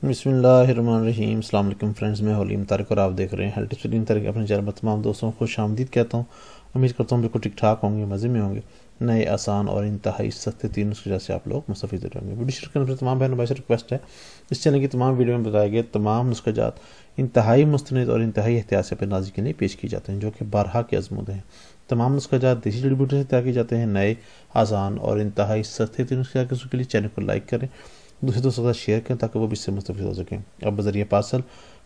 بسم اللہ الرحمن الرحیم۔ السلام علیکم فرینڈز، میں حلیم طارق اور آپ دیکھ رہے ہیں ہیلتھ ٹپس طریقے اپنے چینل پر۔ تمام دوستوں کو خوش آمدید کہتا ہوں۔ امید کرتا ہوں بالکل ٹھیک ٹھاک ہوں گے، مزے میں ہوں گے۔ نئے آسان اور انتہائی سستے 3 نسخے جیسے آپ لوگ مستفید رہیں گے۔ ویڈیو شروع کرنے سے تمام بہنوں بھائی سے ریکویسٹ ہے، اس چینل کی تمام ویڈیو میں بتائے گئے تمام نسخے جات انتہائی مستند اور انتہائی احتیاط سے اپنے ناظرین کے لیے پیش کی جاتے ہیں، جو کہ بارہا کے آزمودہ ہیں۔ تمام نسخے جات دیسی جڑی بوٹیوں سے تیار کیے جاتے ہیں۔ نئے آسان اور انتہائی سستے 3 نسخے کے لیے چینل کو لائک کریں، دوسرے دوستوں کے ساتھ شیئر کریں تاکہ وہ بھی اس سے مستفید ہو سکیں۔ اب بذریعہ پارسل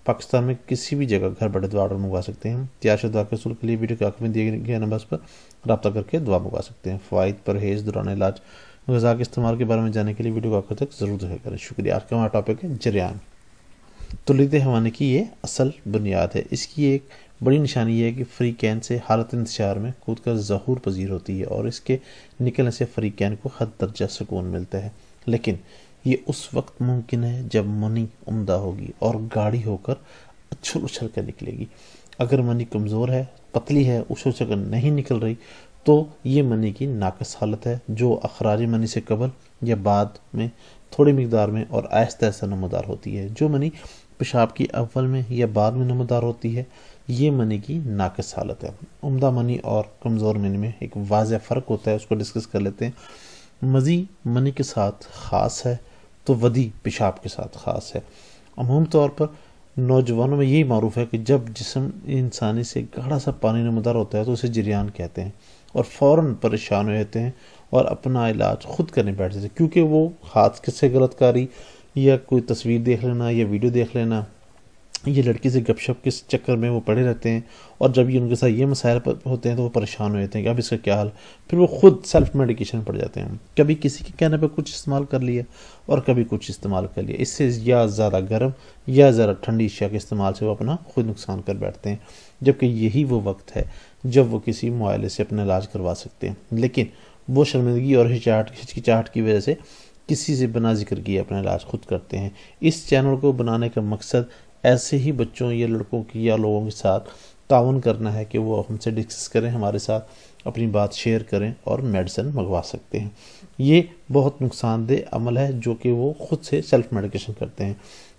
پاکستان میں کسی بھی جگہ گھر بیٹھے دعا آرڈر منگوا سکتے ہیں۔ تیار شدہ دعا کے حصول کے لیے ویڈیو کے آخر میں دیے گئے نمبرز پر رابطہ کر کے دعا منگوا سکتے ہیں۔ فوائد، پرہیز، دوران علاج غذا کے استعمال کے بارے میں جاننے کے لیے ویڈیو کو آخر تک ضرور دیکھا کریں۔ شکریہ۔ آج کا ہمارا ٹاپک ہے جریان۔ تولید حیوانی کی یہ اصل بنیاد ہے۔ اس کی ایک بڑی نشانی یہ ہے کہ فریقین سے حالت انتشار میں کود کر ظہور پذیر ہوتی ہے اور اس کے نکلنے سے فریقین کو حد درجہ سکون ملتا ہے، لیکن یہ اس وقت ممکن ہے جب منی عمدہ ہوگی اور گاڑی ہو کر اچھل اچھل کر نکلے گی۔ اگر منی کمزور ہے، پتلی ہے، اچھل اچھل کر نہیں نکل رہی تو یہ منی کی ناقص حالت ہے، جو اخراج منی سے قبل یا بعد میں تھوڑی مقدار میں اور آہستہ آہستہ نمودار ہوتی ہے۔ جو منی پیشاب کی اول میں یا بعد میں نمودار ہوتی ہے، یہ منی کی ناقص حالت ہے۔ عمدہ منی اور کمزور منی میں ایک واضح فرق ہوتا ہے، اس کو ڈسکس کر لیتے ہیں۔ مزی منی کے ساتھ خاص ہے تو ودی پیشاب کے ساتھ خاص ہے۔ عموم طور پر نوجوانوں میں یہی معروف ہے کہ جب جسم انسانی سے گاڑھا سا پانی نمودار ہوتا ہے تو اسے جریان کہتے ہیں، اور فوراً پریشان ہو جاتے ہیں اور اپنا علاج خود کرنے بیٹھ جاتے ہیں، کیونکہ وہ ہاتھ سے غلط کاری یا کوئی تصویر دیکھ لینا یا ویڈیو دیکھ لینا، یہ لڑکی سے گپ شپ کے چکر میں وہ پڑے رہتے ہیں، اور جب یہ ان کے ساتھ یہ مسائل ہوتے ہیں تو وہ پریشان ہو جاتے ہیں کہ اب اس کا کیا حل، پھر وہ خود سیلف میڈیکیشن پڑ جاتے ہیں۔ کبھی کسی کے کہنے پہ کچھ استعمال کر لیا اور کبھی کچھ استعمال کر لیا، اس سے یا زیادہ گرم یا زیادہ ٹھنڈی اشیاء کے استعمال سے وہ اپنا خود نقصان کر بیٹھتے ہیں، جبکہ یہی وہ وقت ہے جب وہ کسی معالجے سے اپنا علاج کروا سکتے ہیں، لیکن وہ شرمندگی اور ہچکچاہٹ کی وجہ سے کسی سے بنا ذکر کیے اپنا علاج خود کرتے ہیں۔ اس چینل کو بنانے کا مقصد ایسے ہی بچوں یا لڑکوں کی یا لوگوں کے ساتھ تعاون کرنا ہے کہ وہ ہم سے ڈسکس کریں، ہمارے ساتھ اپنی بات شیئر کریں اور میڈیسن منگوا سکتے ہیں۔ یہ بہت نقصان دہ عمل ہے جو کہ وہ خود سے سیلف میڈیکیشن کرتے ہیں۔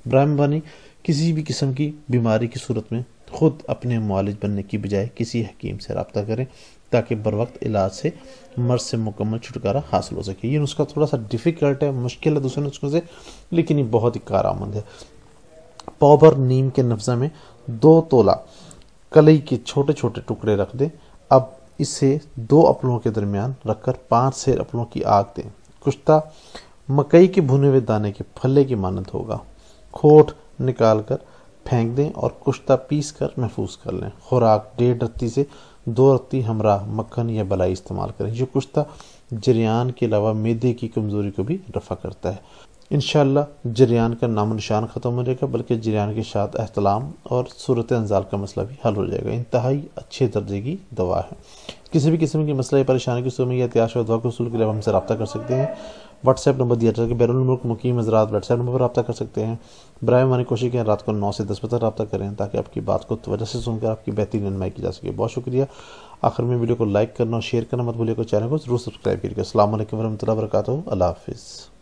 برائے مہربانی کسی بھی قسم کی بیماری کی صورت میں خود اپنے معالج بننے کی بجائے کسی حکیم سے رابطہ کریں تاکہ بروقت علاج سے مرض سے مکمل چھٹکارا حاصل ہو سکے۔ یہ نسخہ تھوڑا سا ڈیفیکلٹ ہے، مشکل ہے دوسرے نسخوں سے، لیکن یہ بہت ہی کارآمد ہے۔ پاؤ بھر نیم کے نفضہ میں 2 تولہ کلئی کے چھوٹے چھوٹے ٹکڑے رکھ دیں۔ اب اسے 2 اپلوں کے درمیان رکھ کر 5 سیر اپلوں کی آگ دیں۔ کشتہ مکئی کے بھنے ہوئے دانے کے پھلے کی مانند ہوگا۔ کھوٹ نکال کر پھینک دیں اور کشتہ پیس کر محفوظ کر لیں۔ خوراک 1.5 رتی سے 2 رتی ہمراہ مکھن یا بلائی استعمال کریں۔ یہ کشتہ جریان کے علاوہ معدے کی کمزوری کو بھی رفع کرتا ہے۔ انشاءاللہ جریان کا نام و نشان ختم ہو جائے گا، بلکہ جریان کے ساتھ احتلام اور صورت انزال کا مسئلہ بھی حل ہو جائے گا۔ انتہائی اچھے درجے کی دوا ہے۔ کسی بھی قسم کی مسئلہ یا پریشانی کی صورت میں یا تیار شدہ دوا کے حصول کے لیے ہم سے رابطہ کر سکتے ہیں۔ واٹس ایپ نمبر دیا جاتا ہے کہ بیرون ملک مقیم حضرات واٹس ایپ نمبر پر رابطہ کر سکتے ہیں۔ برائے مہربانی کوشش کریں رات کو 9 سے 10 بجے تک رابطہ کریں تاکہ آپ کی بات کو توجہ سے سن کر آپ کی بہترین رہنمائی کی جا سکے۔ بہت شکریہ۔ آخر میں ویڈیو کو لائک کرنا اور شیئر کرنا مت بھولیے گا، چینل کو ضرور سبسکرائب کیجیے گا۔ السلام علیکم ورحمۃ اللہ وبرکاتہ۔ اللہ حافظ۔